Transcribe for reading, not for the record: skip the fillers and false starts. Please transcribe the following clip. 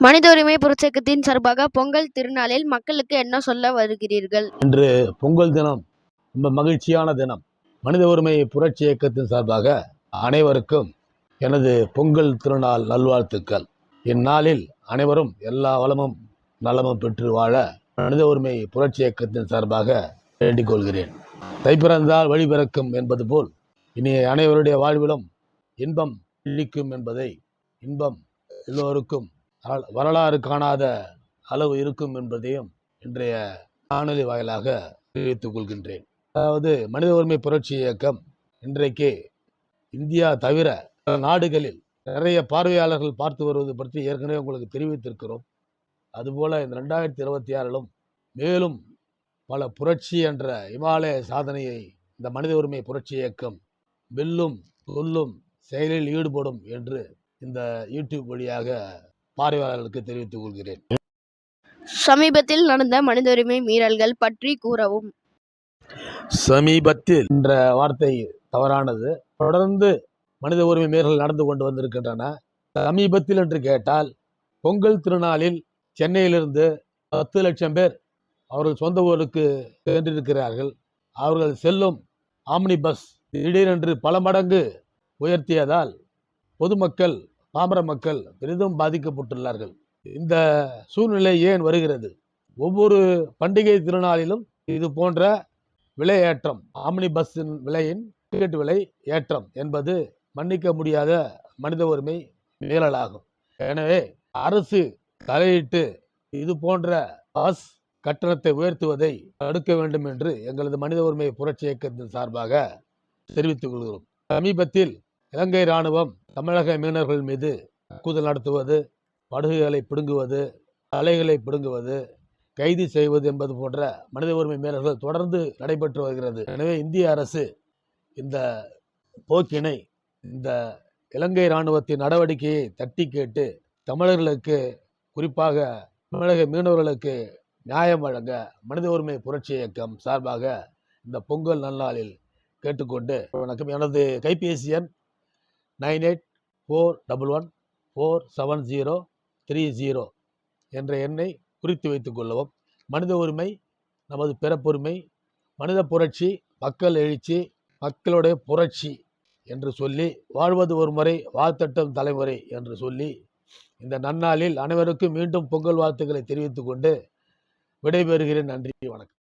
மனித உரிமை புரட்சியக்கத்தின் சார்பாக பொங்கல் திருநாளில் மக்களுக்கு என்ன சொல்ல வருகிறீர்கள்? இன்று பொங்கல் தினம் ரொம்ப மகிழ்ச்சியான தினம். மனித உரிமை புரட்சி இயக்கத்தின் சார்பாக அனைவருக்கும் எனது பொங்கல் திருநாள் நல்வாழ்த்துக்கள். இந்நாளில் அனைவரும் எல்லா வளமும் நலமும் பெற்று வாழ மனித உரிமை புரட்சி இயக்கத்தின் சார்பாக வேண்டிக் கொள்கிறேன். தை பிறந்தால் வழி பிறக்கும் என்பது போல் இனி அனைவருடைய வாழ்விலும் இன்பம் இழிக்கும் என்பதை, இன்பம் எல்லோருக்கும் வரலாறு காணாத அளவு இருக்கும் என்பதையும் இன்றைய காணொலி வாயிலாக தெரிவித்துக் கொள்கின்றேன். அதாவது மனித உரிமை புரட்சி இயக்கம் இன்றைக்கு இந்தியா தவிர நாடுகளில் நிறைய பார்வையாளர்கள் பார்த்து வருவது பற்றி ஏற்கனவே உங்களுக்கு தெரிவித்திருக்கிறோம். அதுபோல இந்த 2026 மேலும் பல புரட்சி என்ற இமாலய சாதனையை இந்த மனித உரிமை புரட்சி இயக்கம் வெல்லும் சொல்லும் செயலில் ஈடுபடும் என்று இந்த யூடியூப் வழியாக பார்வையாளர்களுக்கு தெரிவித்துக் கொள்கிறேன். சமீபத்தில் நடந்த மனித உரிமை மீறல்கள் பற்றி கூறவும். சமீபத்தில் என்ற வார்த்தை தவறானது. தொடர்ந்து மனித உரிமை மீறல்கள் நடந்து கொண்டு வந்திருக்கின்றன. சமீபத்தில் என்று கேட்டால் பொங்கல் திருநாளில் சென்னையிலிருந்து 10 லட்சம் பேர் அவர்கள் சொந்த ஊருக்கு சென்றிருக்கிறார்கள். அவர்கள் செல்லும் ஆம்னி பஸ் திடீரென்று பல மடங்கு உயர்த்தியதால் பொதுமக்கள், பாமர மக்கள் பெரிதும் பாதிக்கப்பட்டுள்ளார்கள். இந்த சூழ்நிலை ஏன் வருகிறது? ஒவ்வொரு பண்டிகை திருநாளிலும் இது போன்ற விலை ஏற்றம், ஆம்னி பஸ்ஸின் விலையின் டிக்கெட் விலை ஏற்றம் என்பது மன்னிக்க முடியாத மனித உரிமை மீறலாகும். எனவே அரசு தலையிட்டு இது போன்ற பஸ் கட்டணத்தை உயர்த்துவதை தடுக்க வேண்டும் என்று எங்களது மனித உரிமை புரட்சி இயக்கத்தின் சார்பாக தெரிவித்துக் கொள்கிறோம். சமீபத்தில் இலங்கை இராணுவம் தமிழக மீனவர்கள் மீது தாக்குதல் நடத்துவது, படகுகளை பிடுங்குவது, அலைகளை பிடுங்குவது, கைது செய்வது என்பது போன்ற மனித உரிமை மீறல்கள் தொடர்ந்து நடைபெற்று வருகிறது. எனவே இந்திய அரசு இந்த போக்கினை, இந்த இலங்கை இராணுவத்தின் நடவடிக்கையை தட்டி கேட்டு தமிழர்களுக்கு, குறிப்பாக தமிழக மீனவர்களுக்கு நியாயம் வழங்க மனித உரிமை புரட்சி இயக்கம் சார்பாக இந்த பொங்கல் நன்னாளில் கேட்டுக்கொண்டு வணக்கம். எனது கைபேசி எண் 9841147030 என்ற எண்ணை குறித்து வைத்துக் கொள்ளவும். மனித உரிமை நமது பிறப்புரிமை, மனித புரட்சி மக்கள் எழுச்சி, மக்களுடைய புரட்சி என்று சொல்லி வாழ்வது ஒரு முறை வாழ்த்தட்டும் தலைமுறை என்று சொல்லி இந்த நன்னாளில் அனைவருக்கும் மீண்டும் பொங்கல் வாழ்த்துக்களை தெரிவித்துக் கொண்டு விடைபெறுகிறேன். நன்றி, வணக்கம்.